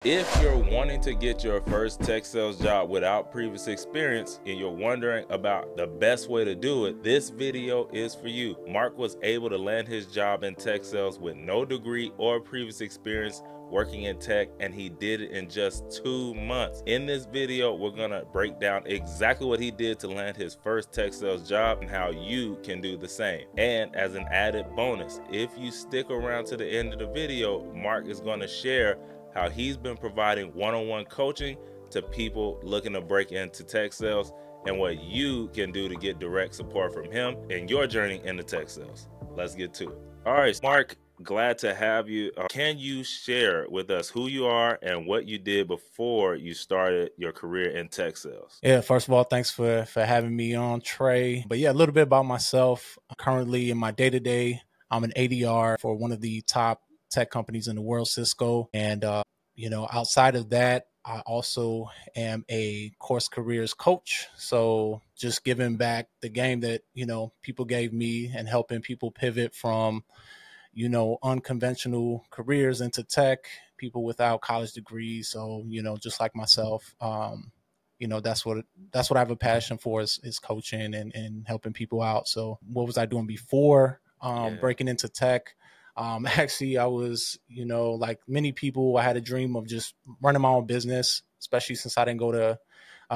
If you're wanting to get your first tech sales job without previous experience and you're wondering about the best way to do it, this video is for you. Marc was able to land his job in tech sales with no degree or previous experience working in tech, and he did it in just 2 months. In this video, we're gonna break down exactly what he did to land his first tech sales job and how you can do the same. And as an added bonus, if you stick around to the end of the video, Marc is gonna share how he's been providing one-on-one coaching to people looking to break into tech sales and what you can do to get direct support from him in your journey into tech sales. Let's get to it. All right, Marc, glad to have you. Can you share with us who you are and what you did before you started your career in tech sales? Yeah, first of all, thanks for having me on, Trey. But yeah, a little bit about myself. Currently in my day-to-day, I'm an ADR for one of the top tech companies in the world, Cisco. And, outside of that, I also am a CourseCareers coach. So just giving back the game that, people gave me and helping people pivot from, unconventional careers into tech, people without college degrees. So, just like myself, that's what I have a passion for is coaching and helping people out. So what was I doing before breaking into tech? Actually, I was, like many people, I had a dream of just running my own business, especially since I didn't go to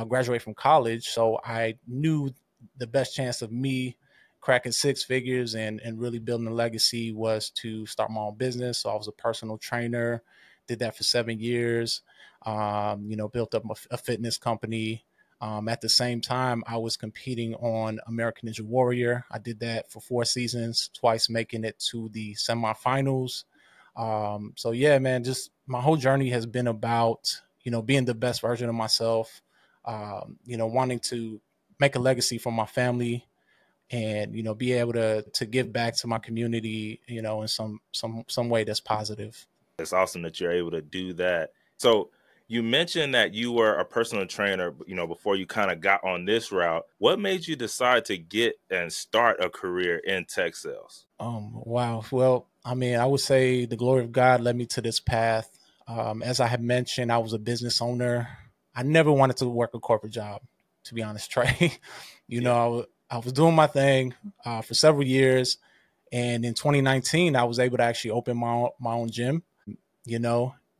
graduate from college. So I knew the best chance of me cracking six figures and really building a legacy was to start my own business. So I was a personal trainer, did that for 7 years, built up a fitness company. At the same time, I was competing on American Ninja Warrior. I did that for 4 seasons, twice making it to the semifinals. So yeah, man, just my whole journey has been about, being the best version of myself, wanting to make a legacy for my family and, be able to give back to my community, in some way that's positive. It's awesome that you're able to do that. So you mentioned that you were a personal trainer, before you kind of got on this route. What made you decide to get and start a career in tech sales? Wow. Well, I would say the glory of God led me to this path. As I had mentioned, I was a business owner. I never wanted to work a corporate job, to be honest, Trey. I was doing my thing for several years. And in 2019, I was able to actually open my own gym,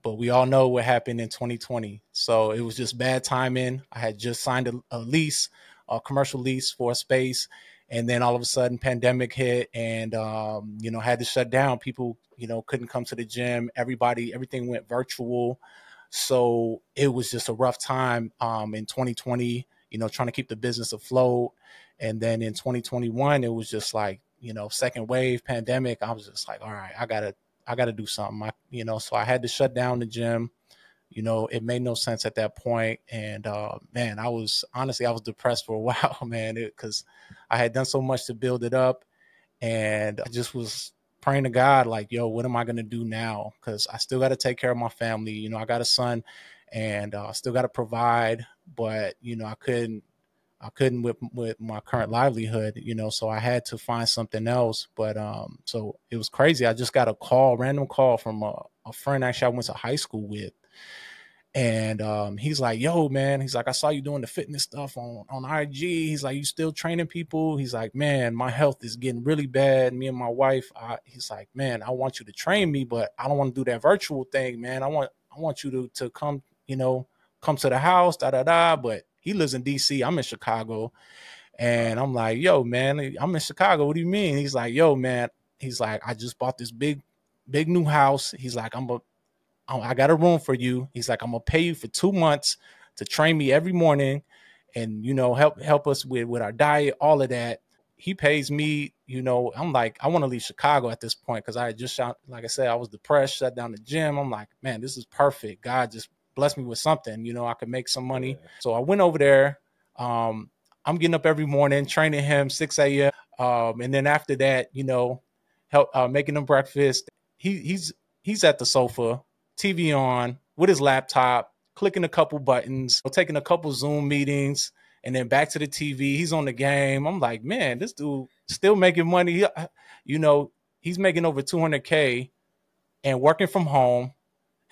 but we all know what happened in 2020. So it was just bad timing. I had just signed a lease, a commercial lease for a space. And then all of a sudden pandemic hit and, had to shut down. People, couldn't come to the gym. Everything went virtual. So it was just a rough time in 2020, trying to keep the business afloat. And then in 2021, it was just like, second wave pandemic. I was just like, all right, I got to do something. So I had to shut down the gym. It made no sense at that point. And man, I was depressed for a while, man, because I had done so much to build it up. And I just was praying to God, like, yo, what am I going to do now? Because I still got to take care of my family. I got a son and I still got to provide. But, I couldn't with my current livelihood, so I had to find something else. But so it was crazy. I just got a random call from a friend actually I went to high school with. And he's like, yo, man, he's like, I saw you doing the fitness stuff on IG. He's like, you still training people? He's like, man, my health is getting really bad. Me and my wife, he's like, man, I want you to train me, but I don't want to do that virtual thing, man. I want you to come, come to the house, But he lives in DC. I'm in Chicago. And I'm like, yo, man, I'm in Chicago. What do you mean? He's like, yo, man. He's like, I just bought this big new house. He's like, I got a room for you. He's like, I'm going to pay you for 2 months to train me every morning and, help us with our diet, all of that. He pays me, I'm like, I want to leave Chicago at this point because I had just shot, like I said, I was depressed, shut down the gym. I'm like, man, this is perfect. God just blessed me with something, I could make some money. Yeah. So I went over there. I'm getting up every morning, training him 6 a.m. And then after that, help making him breakfast. He's at the sofa, TV on with his laptop, clicking a couple buttons, taking a couple Zoom meetings, and then back to the TV. He's on the game. I'm like, man, this dude still making money. He's making over $200K and working from home,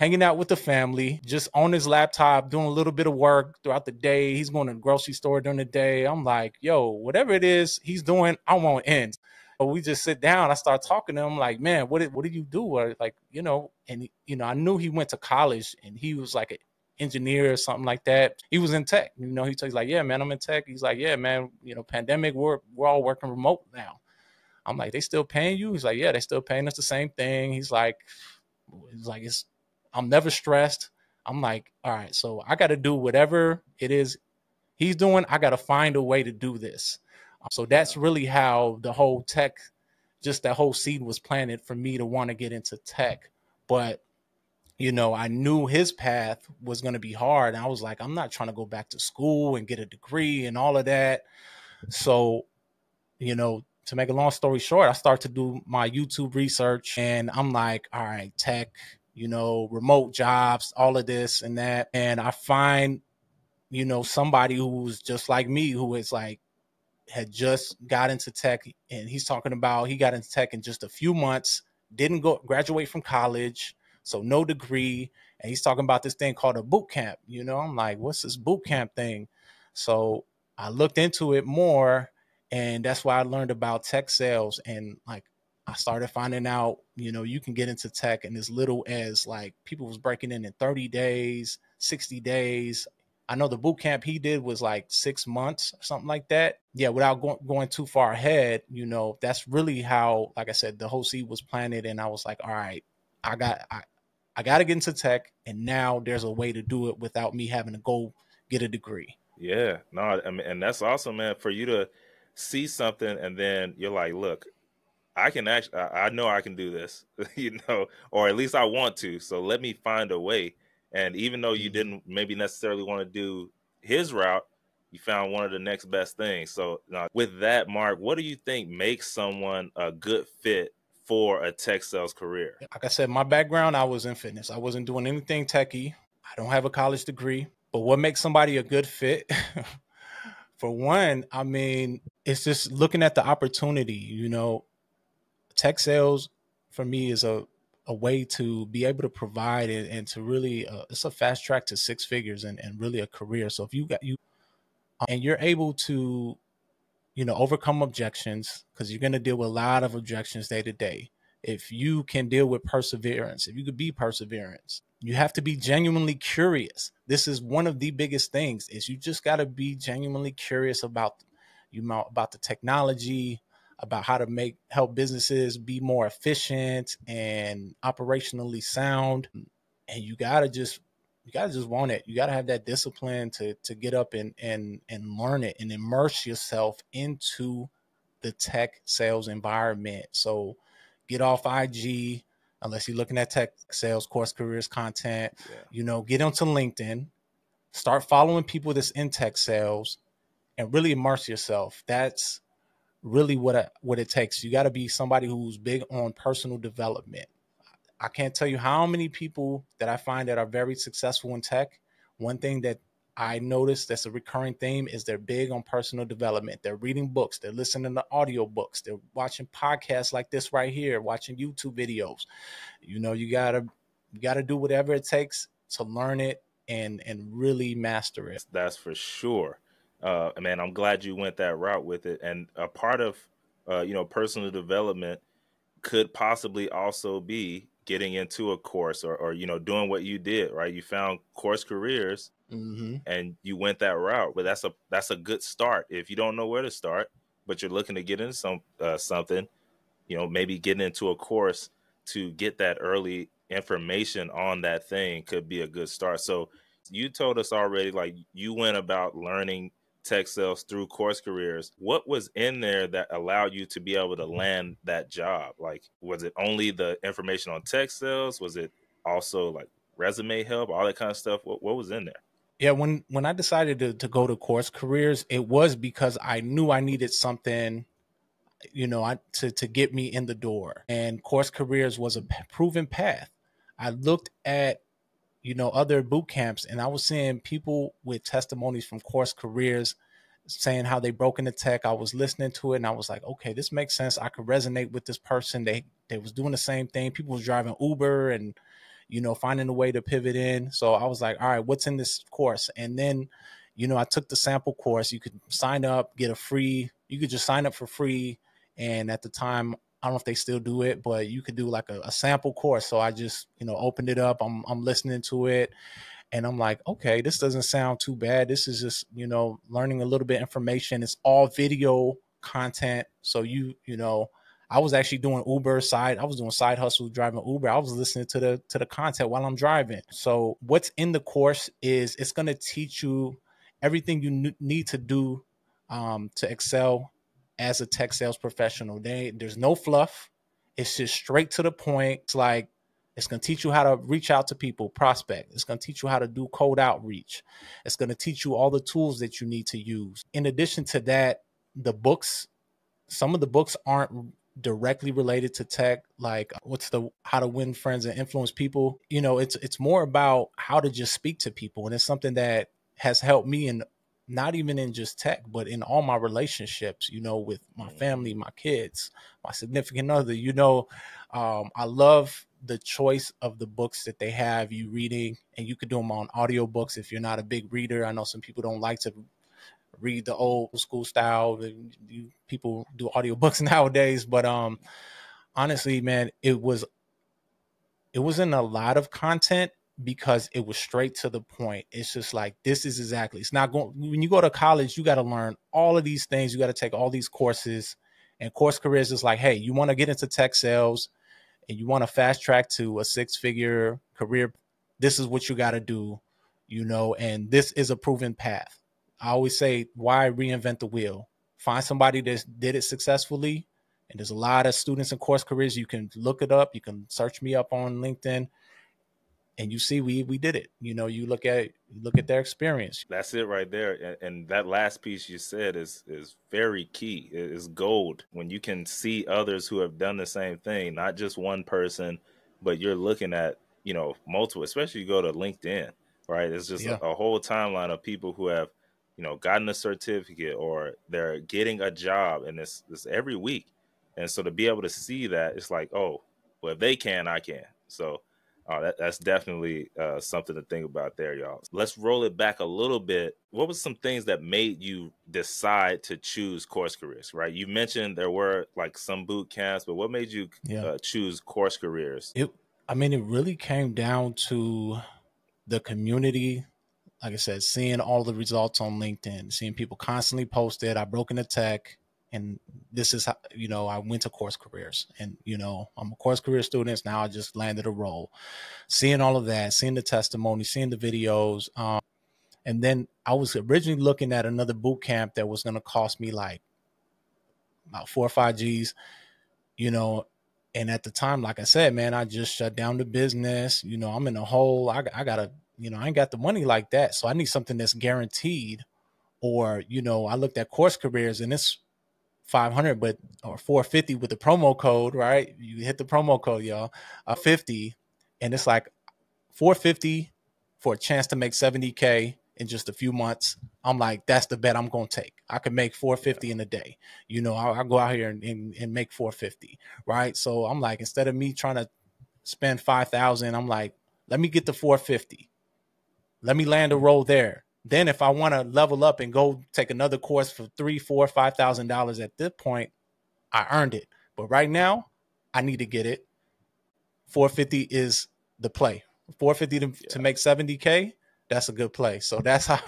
hanging out with the family, just on his laptop, doing a little bit of work throughout the day. He's going to the grocery store during the day. I'm like, yo, whatever it is he's doing, I won't end. But we just sit down. I start talking to him like, man, what did you do? Or like, and I knew he went to college and he was like an engineer or something like that. He was in tech. He's like, yeah, man, I'm in tech. He's like, yeah, man, pandemic, we're all working remote now. I'm like, they still paying you? He's like, yeah, they still paying us the same thing. He's like, I'm never stressed. I'm like, all right, so I got to do whatever it is he's doing. I got to find a way to do this. So that's really how the whole tech, just that whole seed was planted for me to want to get into tech. But, I knew his path was going to be hard. And I was like, I'm not trying to go back to school and get a degree and all of that. So, to make a long story short, I start to do my YouTube research and I'm like, all right, tech, remote jobs, all of this and that. And I find, somebody who's just like me, who is like, had just got into tech, and he's talking about he got into tech in just a few months, didn't graduate from college, so no degree. And he's talking about this thing called a boot camp. I'm like, what's this boot camp thing? So I looked into it more, and that's why I learned about tech sales. And like, I started finding out, you can get into tech in as little as like people was breaking in 30 days, 60 days. I know the boot camp he did was like 6 months or something like that. Yeah, without going too far ahead, that's really how, like I said, the whole seed was planted. And I was like, all right, I got to get into tech. And now there's a way to do it without me having to go get a degree. Yeah, no, I mean, and that's awesome, man, for you to see something and then you're like, look, I know I can do this, or at least I want to. So let me find a way. And even though you didn't maybe necessarily want to do his route, you found one of the next best things. So with that, Mark, what do you think makes someone a good fit for a tech sales career? Like I said, my background, I was in fitness. I wasn't doing anything techie. I don't have a college degree. But what makes somebody a good fit? For one, I mean, it's just looking at the opportunity. Tech sales for me is a way to be able to provide and to really, it's a fast track to 6 figures and really a career. So if and you're able to, overcome objections, because you're going to deal with a lot of objections day to day. If you can deal with perseverance, if you could be perseverance, you have to be genuinely curious. This is one of the biggest things, is you just got to be genuinely curious about the technology, about how to help businesses be more efficient and operationally sound. And you gotta just want it. You gotta have that discipline to get up and learn it and immerse yourself into the tech sales environment. So get off IG, unless you're looking at tech sales, CourseCareers content. Get onto LinkedIn, start following people that's in tech sales, and really immerse yourself. That's really what it takes. You got to be somebody who's big on personal development. I can't tell you how many people that I find that are very successful in tech. One thing that I noticed that's a recurring theme is they're big on personal development. They're reading books. They're listening to audio books. They're watching podcasts like this right here, watching YouTube videos. You gotta do whatever it takes to learn it and really master it. That's for sure. Man, I'm glad you went that route with it. And a part of, personal development could possibly also be getting into a course or doing what you did, right? You found CourseCareers and you went that route, but that's a good start. If you don't know where to start, but you're looking to get into something, maybe getting into a course to get that early information on that thing could be a good start. So you told us already, like, you went about learning tech sales through CourseCareers. What was in there that allowed you to be able to land that job? Like, was it only the information on tech sales? Was it also like resume help, all that kind of stuff? What was in there? Yeah, when I decided to go to CourseCareers, it was because I knew I needed something, to get me in the door. And CourseCareers was a proven path. I looked at other boot camps, and I was seeing people with testimonies from CourseCareers saying how they broke into tech. I was listening to it and I was like, okay, this makes sense. I could resonate with this person. They was doing the same thing. People was driving Uber and, finding a way to pivot in. So I was like, all right, what's in this course? And then, I took the sample course. You could sign up, you could just sign up for free. And at the time, I don't know if they still do it, but you could do like a sample course. So I just, opened it up. I'm listening to it. And I'm like, okay, this doesn't sound too bad. This is just, learning a little bit of information. It's all video content. So I was actually doing I was doing side hustle driving Uber. I was listening to the content while I'm driving. So what's in the course is it's going to teach you everything you need to do to excel as a tech sales professional. There's no fluff. It's just straight to the point. It's going to teach you how to reach out to people, prospect. It's going to teach you how to do cold outreach. It's going to teach you all the tools that you need to use. In addition to that, some of the books aren't directly related to tech, like How to Win Friends and Influence People. It's more about how to just speak to people. And it's something that has helped me in not even in just tech, but in all my relationships, with my family, my kids, my significant other. I love the choice of the books that they have you reading, and you could do them on audiobooks if you're not a big reader. I know some people don't like to read the old school style. People do audiobooks nowadays, but honestly, man, it wasn't a lot of content because it was straight to the point. It's just like, it's not going, when you go to college, you got to learn all of these things. You got to take all these courses, and CourseCareers is like, hey, you want to get into tech sales and you want to fast track to a 6-figure career. This is what you got to do, and this is a proven path. I always say, why reinvent the wheel? Find somebody that did it successfully. And there's a lot of students in CourseCareers. You can look it up. You can search me up on LinkedIn, and you see we did it. You look at their experience. That's it right there. And that last piece you said is very key. It is gold when you can see others who have done the same thing, not just one person, but you're looking at, multiple, especially you go to LinkedIn, right? It's just a whole timeline of people who have, gotten a certificate or they're getting a job, and it's every week. And so to be able to see that, it's like, oh, well, if they can, I can. So that's definitely something to think about there, y'all. Let's roll it back a little bit. What was some things that made you decide to choose CourseCareers, right? You mentioned there were like some boot camps, but what made you choose CourseCareers? It really came down to the community. Like I said, seeing all the results on LinkedIn, seeing people constantly post it. I broke into tech, and this is how, I went to CourseCareers, and, I'm a CourseCareer student. Now I just landed a role. Seeing all of that, seeing the testimony, seeing the videos. And then I was originally looking at another boot camp that was going to cost me like about 4 or 5 G's, and at the time, like I said, man, I just shut down the business. I'm in a hole. I gotta, I ain't got the money like that. So I need something that's guaranteed. Or, I looked at CourseCareers, and it's 500, or 450 with the promo code, right? You hit the promo code, y'all, 50. And it's like 450 for a chance to make 70K in just a few months. I'm like, that's the bet I'm going to take. I can make 450 in a day. I'll go out here and make 450. Right. So I'm like, instead of me trying to spend 5,000, I'm like, let me get the 450. Let me land a role there. Then if I want to level up and go take another course for $3,000, $4,000, $5,000 at this point, I earned it. But right now, I need to get it. 450 is the play. 450 to make 70K, that's a good play. So that's how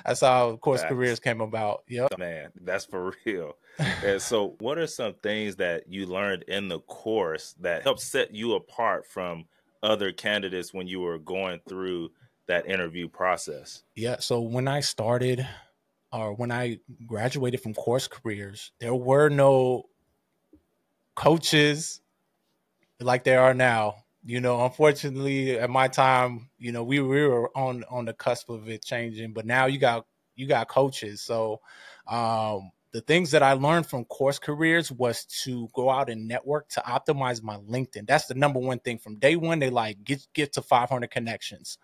CourseCareers came about. Yep. Man, that's for real. And so what are some things that you learned in the course that helped set you apart from other candidates when you were going through that interview process? Yeah. So when I started, or when I graduated from CourseCareers, there were no coaches like there are now. Unfortunately, at my time, we were on the cusp of it changing, but now you got coaches. So the things that I learned from CourseCareers was to go out and network, to optimize my LinkedIn. That's the number one thing. From day one, they like get to 500 connections.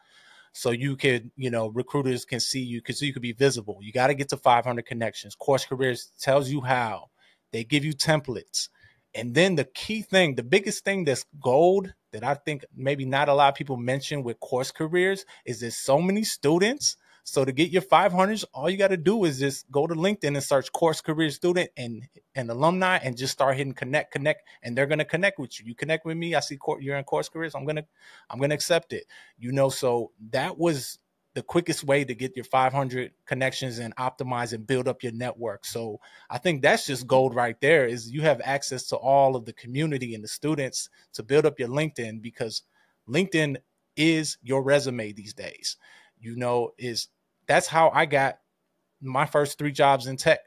So you could, recruiters can see you, so you could be visible. You got to get to 500 connections. CourseCareers tells you how. They give you templates. And then the key thing, the biggest thing that's gold that I think maybe not a lot of people mention with CourseCareers is there's so many students. So to get your 500s, all you got to do is just go to LinkedIn and search CourseCareers student and alumni and just start hitting connect, and they're going to connect with you. You connect with me. I see you're in CourseCareers. I'm going to accept it. So that was the quickest way to get your 500 connections and optimize and build up your network. So I think that's just gold right there, is you have access to all of the community and the students to build up your LinkedIn, because LinkedIn is your resume these days. That's how I got my first 3 jobs in tech.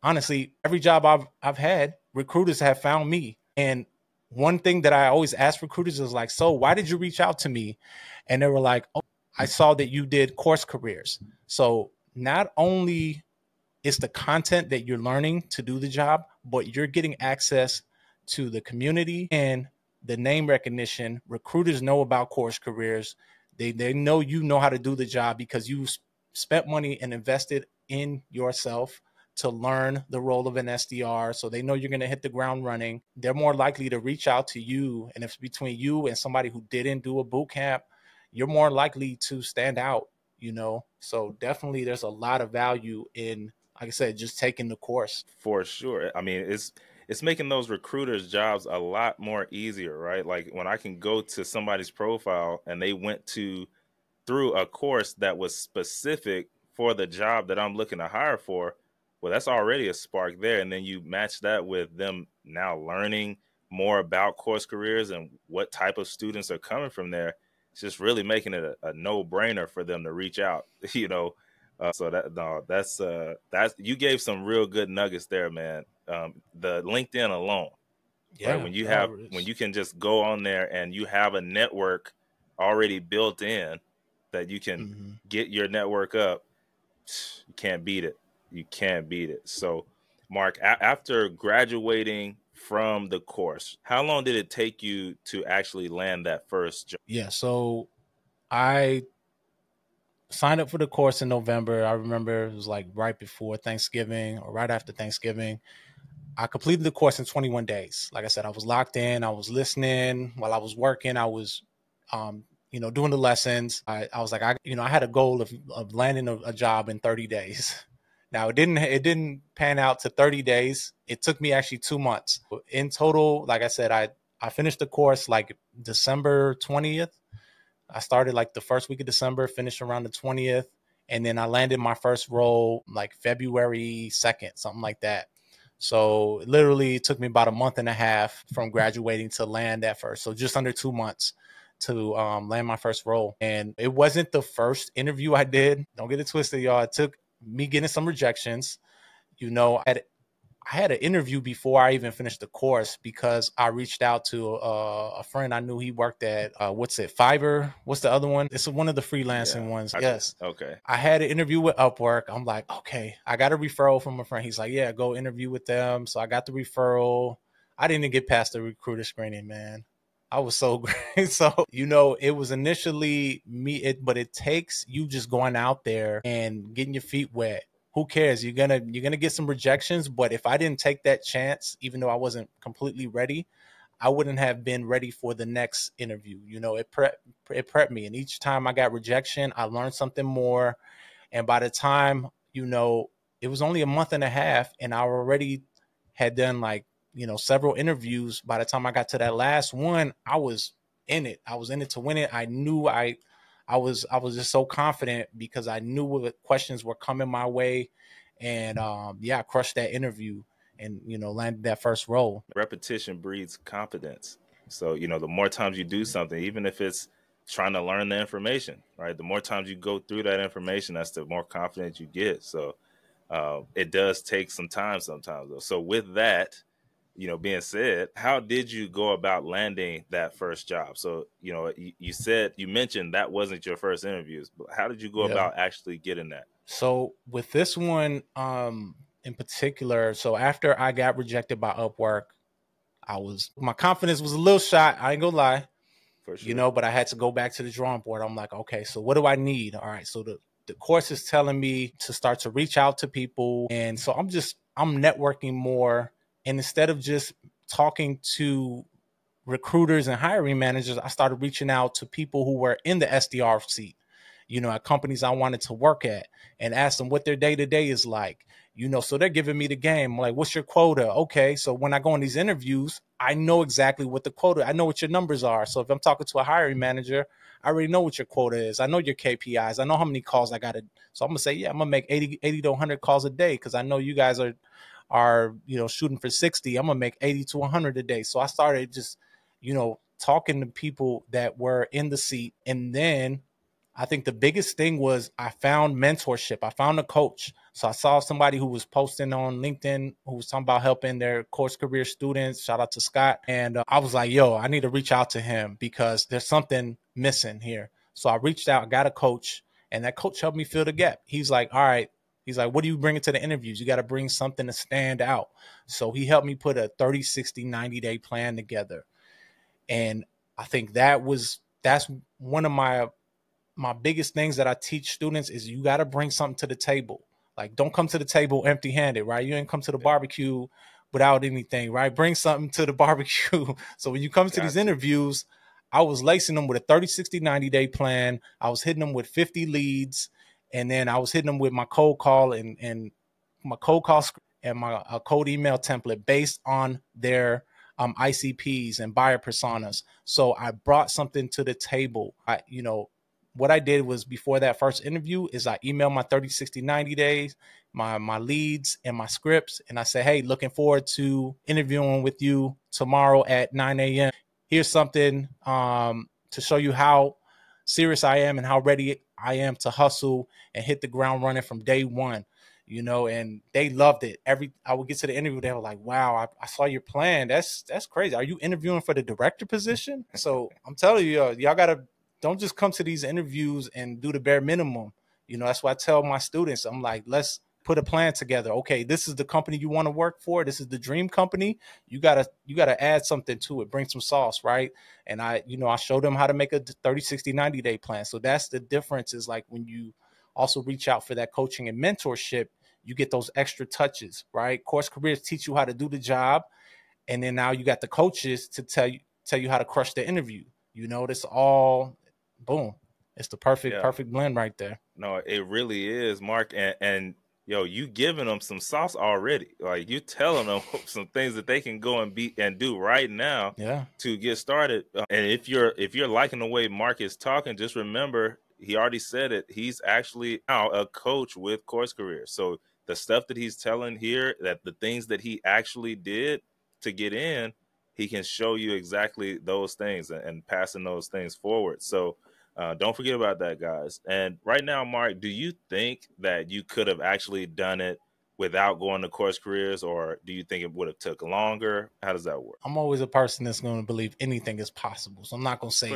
Honestly, every job I've had, recruiters have found me. And one thing that I always ask recruiters is like, so why did you reach out to me? And they were like, oh, I saw that you did CourseCareers. So not only is the content that you're learning to do the job, but you're getting access to the community and the name recognition. Recruiters know about CourseCareers. They know you know how to do the job because you spent money and invested in yourself to learn the role of an SDR. So they know you're going to hit the ground running. They're more likely to reach out to you. And if it's between you and somebody who didn't do a boot camp, you're more likely to stand out, So definitely there's a lot of value in, like I said, just taking the course. For sure. I mean, it's making those recruiters' jobs a lot more easier, right? Like when I can go to somebody's profile and they went through a course that was specific for the job that I'm looking to hire for, well, that's already a spark there. And then you match that with them now learning more about CourseCareers and what type of students are coming from there. It's just really making it a no-brainer for them to reach out, So that's you gave some real good nuggets there, man. The LinkedIn alone, right? When you can just go on there and you have a network already built in that you can get your network up, you can't beat it. You can't beat it. So, Mark, after graduating from the course, how long did it take you to actually land that first job? Yeah, so I signed up for the course in November. I remember it was like right before Thanksgiving or right after Thanksgiving. I completed the course in 21 days. Like I said, I was locked in. I was listening while I was working. I was, doing the lessons. I was like, I had a goal of landing a job in 30 days. Now it didn't pan out to 30 days. It took me actually 2 months. In total, like I said, I finished the course like December 20th. I started like the first week of December, finished around the 20th. And then I landed my first role like February 2nd, something like that. So it literally took me about a month and a half from graduating to land that first. So just under 2 months to land my first role. And it wasn't the first interview I did. Don't get it twisted, y'all. It took me getting some rejections. I had an interview before I even finished the course because I reached out to a friend I knew. He worked at, Fiverr? What's the other one? It's one of the freelancing ones. Yes. Okay. I had an interview with Upwork. I'm like, okay, I got a referral from a friend. He's like, yeah, go interview with them. So I got the referral. I didn't even get past the recruiter screening, man. I was so great. So, it was initially me, but it takes you just going out there and getting your feet wet. Who cares? You're gonna get some rejections, but if I didn't take that chance, even though I wasn't completely ready, I wouldn't have been ready for the next interview. It prepped me, and each time I got rejection, I learned something more. And by the time, it was only a month and a half, and I already had done like several interviews. By the time I got to that last one, I was in it. I was in it to win it. I knew I was just so confident because I knew what questions were coming my way. And I crushed that interview and, landed that first role. Repetition breeds confidence. So, the more times you do something, even if it's trying to learn the information, right? The more times you go through that information, that's the more confident you get. So it does take some time sometimes, though. So with that, being said, how did you go about landing that first job? So, you mentioned that wasn't your first interviews, but how did you go about actually getting that? So with this one in particular, so after I got rejected by Upwork, my confidence was a little shot. I ain't gonna lie, for sure. But I had to go back to the drawing board. I'm like, okay, so what do I need? All right, so the course is telling me to start to reach out to people, and so I'm networking more. And instead of just talking to recruiters and hiring managers, I started reaching out to people who were in the SDR seat, at companies I wanted to work at, and ask them what their day-to-day is like. So they're giving me the game, like, what's your quota? Okay, so when I go on these interviews, I know exactly what the quota, I know what your numbers are. So if I'm talking to a hiring manager, I already know what your quota is. I know your KPIs. I know how many calls I got to. So I'm going to say, yeah, I'm going to make 80 to 100 calls a day, because I know you guys are shooting for 60. I'm going to make 80 to 100 a day. So I started just, talking to people that were in the seat. And then I think the biggest thing was I found mentorship. I found a coach. So I saw somebody who was posting on LinkedIn who was talking about helping their course career students. Shout out to Scott. And I was like, yo, I need to reach out to him because there's something missing here. So I reached out, got a coach, and that coach helped me fill the gap. He's like, all right. He's like, what do you bring to the interviews? You got to bring something to stand out. So he helped me put a 30, 60, 90-day plan together. And I think that's one of my biggest things that I teach students is you got to bring something to the table. Like, don't come to the table empty handed, right? You ain't come to the barbecue without anything, right? Bring something to the barbecue. So when you come to these interviews, I was lacing them with a 30, 60, 90-day plan. I was hitting them with 50 leads. And then I was hitting them with my cold call and my cold call script and my cold email template based on their ICPs and buyer personas. So I brought something to the table. What I did was, before that first interview, is I emailed my 30, 60, 90 days, my leads and my scripts. And I said, hey, looking forward to interviewing with you tomorrow at 9 a.m. Here's something to show you how serious I am and how ready I am to hustle and hit the ground running from day one. And they loved it. I would get to the interview, they were like, wow, I saw your plan. That's crazy. Are you interviewing for the director position? So I'm telling you, y'all don't just come to these interviews and do the bare minimum. That's why I tell my students, I'm like, let's put a plan together. Okay, this is the company you want to work for. This is the dream company. You gotta add something to it, bring some sauce, right? And I show them how to make a 30, 60, 90-day plan. So that's the difference, is like, when you also reach out for that coaching and mentorship, you get those extra touches, right? Course Careers teach you how to do the job. And then now you got the coaches to tell you how to crush the interview. This all, boom. It's the perfect blend right there. No, it really is, Mark. And yo, you giving them some sauce already. Like, you telling them some things that they can go and do right now to get started. And if you're liking the way Mark is talking, just remember, he already said it. He's actually now a coach with CourseCareers. So the stuff that he's telling here, that the things that he actually did to get in, he can show you exactly those things and passing those things forward. So don't forget about that, guys. And right now, Mark, do you think that you could have actually done it without going to CourseCareers, or do you think it would have took longer? How does that work? I'm always a person that's going to believe anything is possible. So I'm not going to say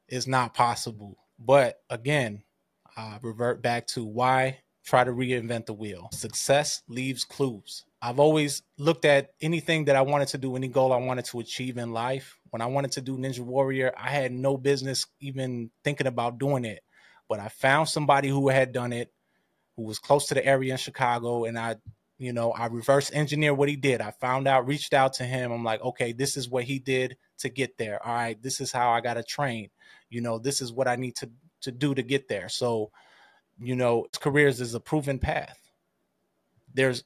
it's not possible. But again, revert back to why try to reinvent the wheel. Success leaves clues. I've always looked at anything that I wanted to do, any goal I wanted to achieve in life. When I wanted to do Ninja Warrior, I had no business even thinking about doing it. But I found somebody who had done it, who was close to the area in Chicago, and I reverse engineered what he did. I found out, reached out to him. I'm like, okay, this is what he did to get there. All right, this is how I got to train. This is what I need to do to get there. So, Careers is a proven path. There's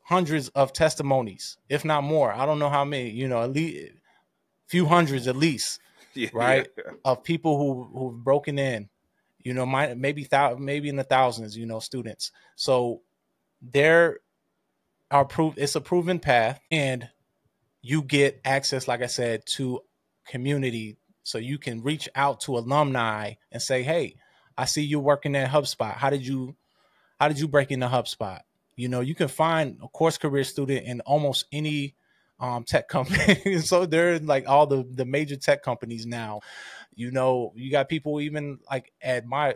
hundreds of testimonies, if not more. I don't know how many, at least few hundreds at least, right? Of people who've broken in, maybe in the thousands, students. So there are it's a proven path, and you get access, like I said, to community. So you can reach out to alumni and say, hey, I see you working at HubSpot. How did you break into HubSpot? You can find a CourseCareer student in almost any tech company. So they're like all the major tech companies now. You got people even like at my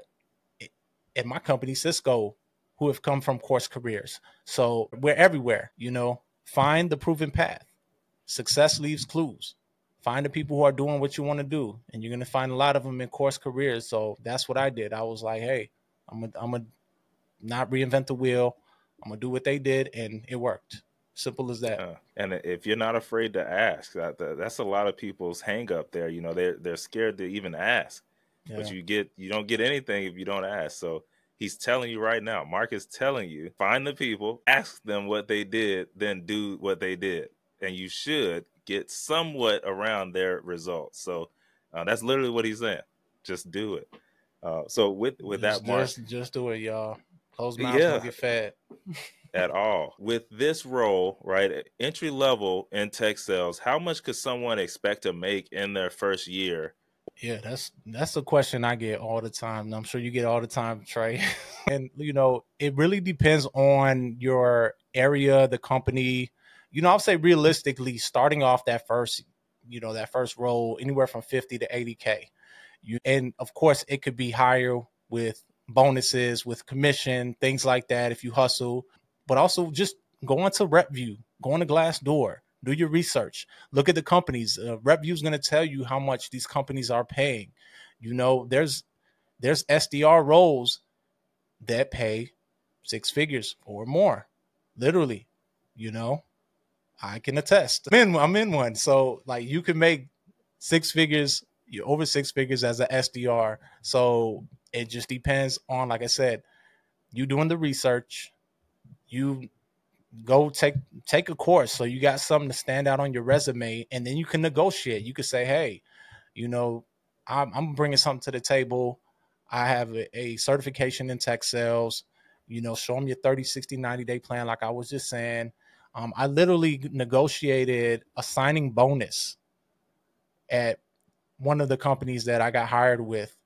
company, Cisco, who have come from CourseCareers. So we're everywhere. Find the proven path. Success leaves clues. Find the people who are doing what you want to do, and you're going to find a lot of them in CourseCareers. So that's what I did. I was like, hey, I'm gonna not reinvent the wheel. I'm gonna do what they did, and it worked. Simple as that. And if you're not afraid to ask, that's a lot of people's hang up there. You know, they're scared to even ask. Yeah. But you don't get anything if you don't ask. So he's telling you right now, Mark is telling you, find the people, ask them what they did, then do what they did. And you should get somewhat around their results. So that's literally what he's saying. Just do it. So with that, Mark, just do it, y'all. Closed mouths don't get fed. At all. With this role, right, entry level in tech sales, how much could someone expect to make in their first year? Yeah, that's a question I get all the time. And I'm sure you get all the time, Trey. And you know, it really depends on your area, the company. You know, I'll say realistically, starting off that first role, anywhere from 50 to 80K. And of course, it could be higher with bonuses, with commission, things like that if you hustle. But also just go onto RepView, go on to Glassdoor, do your research, look at the companies. RepView is going to tell you how much these companies are paying. You know, there's SDR roles that pay 6 figures or more, literally. You know, I can attest. I'm in one, so like you can make 6 figures. You're over 6 figures as an SDR. So it just depends on, like I said, you doing the research. You go take a course so you got something to stand out on your resume, and then you can negotiate. You could say, hey, you know, I'm bringing something to the table. I have a certification in tech sales. You know, show them your 30, 60, 90-day plan like I was just saying. I literally negotiated a signing bonus at one of the companies that I got hired with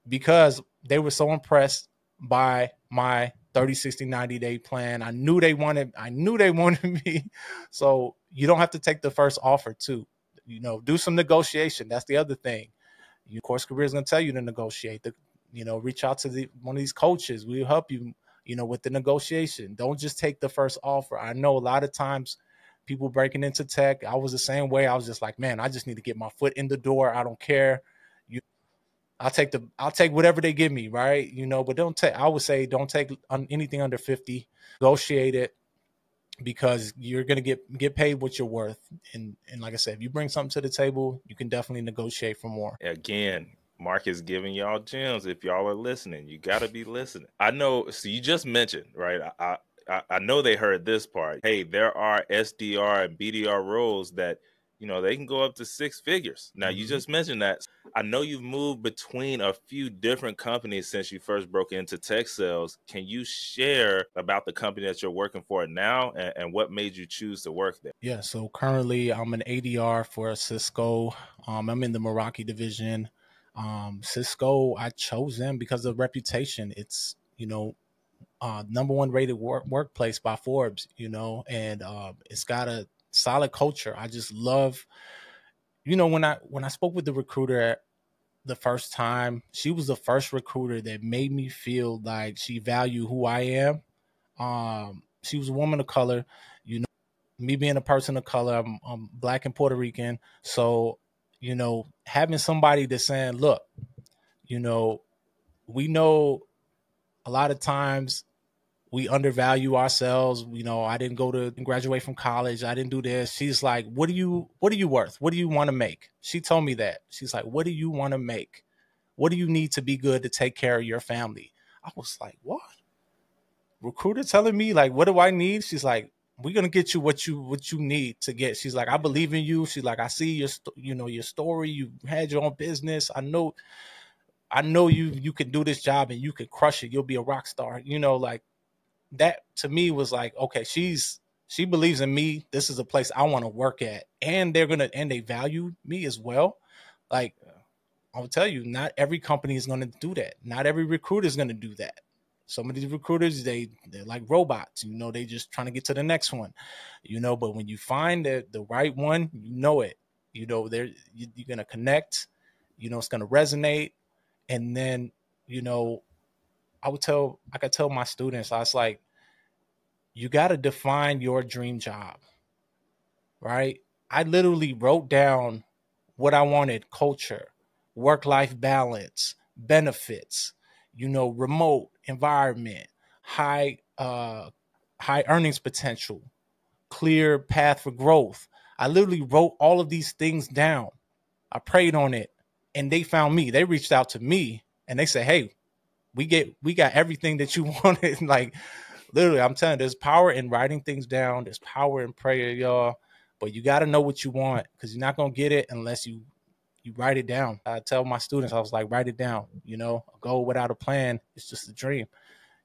because they were so impressed by my 30, 60, 90-day plan. I knew they wanted me. So you don't have to take the first offer too. You know, do some negotiation. That's the other thing. CourseCareers is going to tell you to negotiate. Reach out to one of these coaches. We'll help you, with the negotiation. Don't just take the first offer. I know a lot of times people breaking into tech, I was the same way. I was just like, man, I just need to get my foot in the door. I don't care. I'll take whatever they give me, right? But I would say don't take anything under 50. Negotiate it because you're going to get paid what you're worth. And like I said, if you bring something to the table, you can definitely negotiate for more. Again, Mark is giving y'all gems. If y'all are listening, you got to be listening. I know. So you just mentioned, right? I know they heard this part. Hey, there are SDR and BDR roles that, they can go up to 6 figures. Now, you just mentioned that. I know you've moved between a few different companies since you first broke into tech sales. Can you share about the company that you're working for now and what made you choose to work there? Yeah, so currently I'm an ADR for Cisco. I'm in the Meraki division. Cisco, I chose them because of reputation. It's, number 1 rated workplace by Forbes, and it's got a solid culture. I just love, when I spoke with the recruiter the first time, she was the first recruiter that made me feel like she valued who I am. She was a woman of color, me being a person of color, I'm Black and Puerto Rican. So, having somebody that's saying, look, we know a lot of times we undervalue ourselves. I didn't go to graduate from college. I didn't do this. She's like, what are you worth? What do you want to make? She told me that. She's like, what do you want to make? What do you need to be good to take care of your family? I was like, what? Recruiter telling me, like, what do I need? She's like, we're going to get you what you need to get. She's like, I believe in you. She's like, I see your story. You had your own business. I know you can do this job and you can crush it. You'll be a rock star. Like that to me was like, okay, she believes in me. This is a place I want to work at. And they value me as well. Like, I'll tell you, not every company is going to do that. Not every recruiter is going to do that. Some of these recruiters, they're like robots, they just trying to get to the next one, but when you find the right one, it, you're going to connect, it's going to resonate. And then, I could tell my students, I was like, you got to define your dream job, right? I literally wrote down what I wanted: culture, work-life balance, benefits, remote environment, high earnings potential, clear path for growth. I literally wrote all of these things down. I prayed on it, and they found me. They reached out to me and they said, hey, we got everything that you wanted. Like, literally, I'm telling you, there's power in writing things down. There's power in prayer, y'all. But you got to know what you want, because you're not going to get it unless you write it down. I tell my students, I was like, write it down. You know, a goal without a plan is just a dream.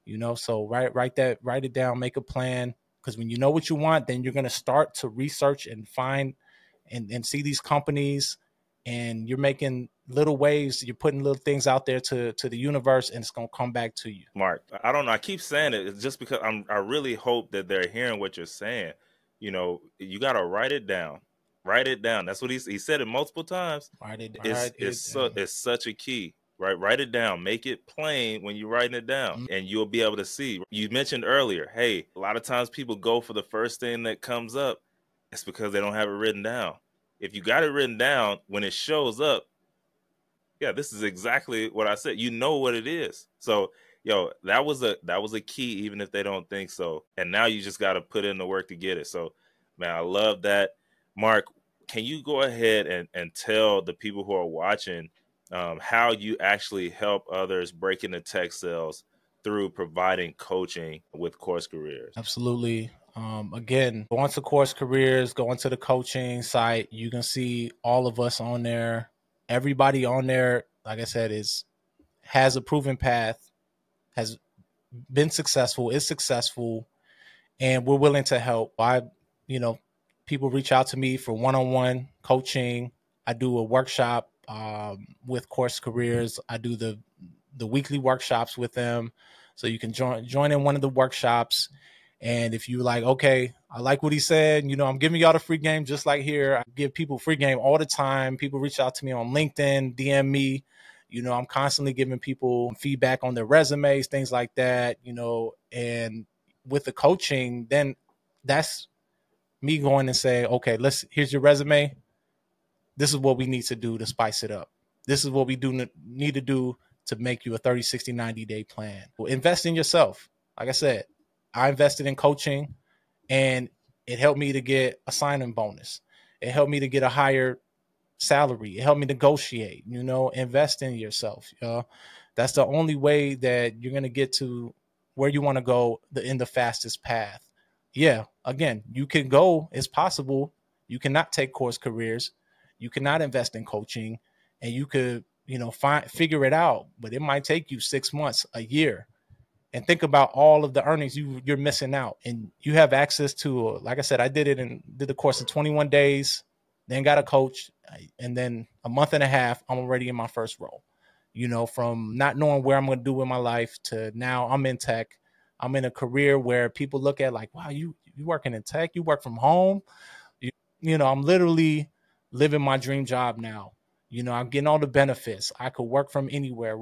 You know, so write it down, make a plan. Because when you know what you want, then you're going to start to research and find and see these companies, and you're making little waves. You're putting little things out there to the universe, and it's going to come back to you. Mark, I don't know. I keep saying it. It's just because I really hope that they're hearing what you're saying. You know, you got to write it down. Write it down. That's what he said it multiple times. It's such a key. Right, write it down. Make it plain when you're writing it down, and you'll be able to see. You mentioned earlier, hey, a lot of times people go for the first thing that comes up. It's because they don't have it written down. If you got it written down, when it shows up, yeah, this is exactly what I said. You know what it is. So, yo, that was a key, even if they don't think so. And now you just got to put in the work to get it. So, man, I love that. Mark, can you go ahead and tell the people who are watching how you actually help others break into tech sales through providing coaching with CourseCareers? Absolutely. Again, go on to CourseCareers, go onto the coaching site. You can see all of us on there. Everybody on there, like I said, has a proven path, has been successful, is successful, and we're willing to help. People reach out to me for one-on-one coaching. I do a workshop with CourseCareers. I do the weekly workshops with them. So you can join in one of the workshops. And if you like, okay, I like what he said, I'm giving y'all the free game just like here. I give people free game all the time. People reach out to me on LinkedIn, DM me. I'm constantly giving people feedback on their resumes, things like that, and with the coaching, then that's me going and saying, okay, here's your resume. This is what we need to do to spice it up. This is what we need to do to make you a 30, 60, 90-day plan. Well, invest in yourself. Like I said, I invested in coaching, and it helped me to get a sign-on bonus. It helped me to get a higher salary. It helped me negotiate. Invest in yourself. That's the only way that you're going to get to where you want to go in the fastest path. Yeah, again, you can go. It's possible. You cannot take CourseCareers. You cannot invest in coaching, and you could, figure it out. But it might take you 6 months, a year. And think about all of the earnings you're missing out. And you have access to, like I said, I did the course in 21 days, then got a coach. And then a month and a half, I'm already in my first role. From not knowing where I'm going to do with my life to now I'm in tech. I'm in a career where people look at like, wow, you working in tech, you work from home. I'm literally living my dream job now. I'm getting all the benefits. I could work from anywhere.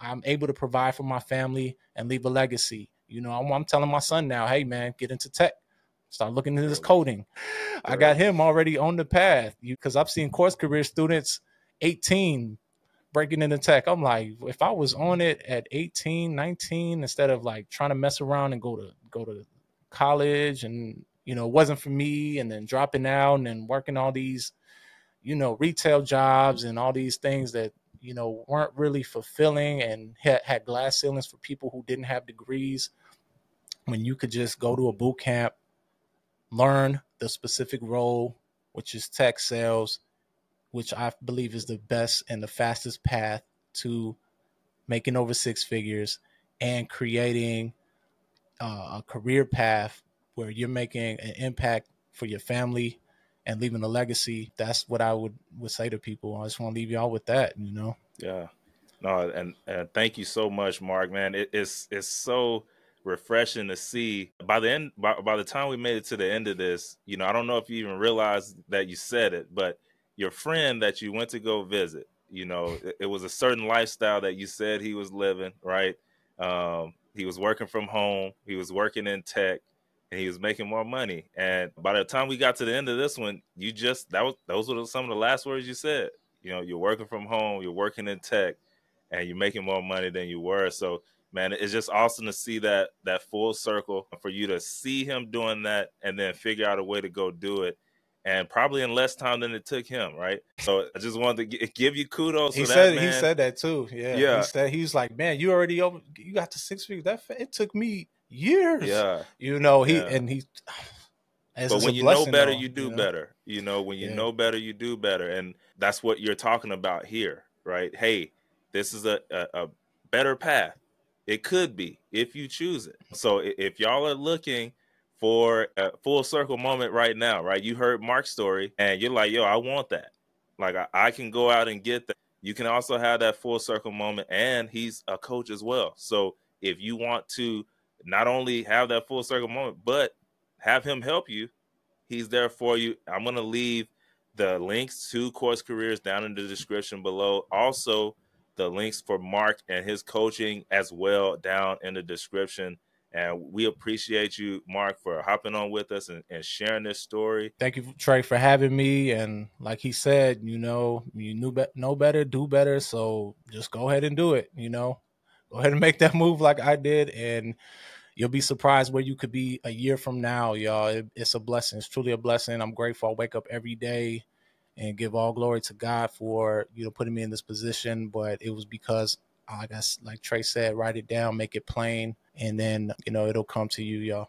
I'm able to provide for my family and leave a legacy. I'm telling my son now, hey, man, get into tech. Start looking into this coding. I got him already on the path because I've seen CourseCareer students 18 breaking into tech. I'm like, if I was on it at 18, 19, instead of like trying to mess around and go to college and, it wasn't for me, and then dropping out and then working all these retail jobs and all these things that, weren't really fulfilling and had glass ceilings for people who didn't have degrees, when you could just go to a boot camp, learn the specific role, which is tech sales, which I believe is the best and the fastest path to making over 6 figures and creating a career path where you're making an impact for your family and leaving a legacy. That's what I would say to people. I just want to leave y'all with that, Yeah. No, and thank you so much, Mark, man. It's so refreshing to see. By the time we made it to the end of this, I don't know if you even realized that you said it, but your friend that you went to go visit, it was a certain lifestyle that you said he was living, right? He was working from home, he was working in tech, and he was making more money. And by the time we got to the end of this one, those were some of the last words you said. You're working from home, you're working in tech, and you're making more money than you were. So man, it's just awesome to see that full circle, for you to see him doing that and then figure out a way to go do it, and probably in less time than it took him, right? So I just wanted to give you kudos for that, He man. said that too. Yeah. He was like, man, you already you got to 6 figures. It took me years. Yeah. But when you know better, you do better. When you know better, you do better. And that's what you're talking about here, right? Hey, this is a better path. It could be, if you choose it. So if y'all are looking for a full circle moment right now, right? You heard Mark's story and you're like, yo, I want that. Like, I can go out and get that. You can also have that full circle moment, and he's a coach as well. So if you want to not only have that full circle moment, but have him help you, he's there for you. I'm going to leave the links to CourseCareers down in the description below. Also, the links for Marc and his coaching as well down in the description. And we appreciate you, Marc, for hopping on with us and sharing this story. Thank you, Trey, for having me. And like he said, you know better, do better. So just go ahead and do it. Go ahead and make that move like I did, and you'll be surprised where you could be a year from now, y'all. It's a blessing. It's truly a blessing. I'm grateful. I wake up every day and give all glory to God for, putting me in this position. But it was because, like Trey said, write it down, make it plain, and then, it'll come to you, y'all.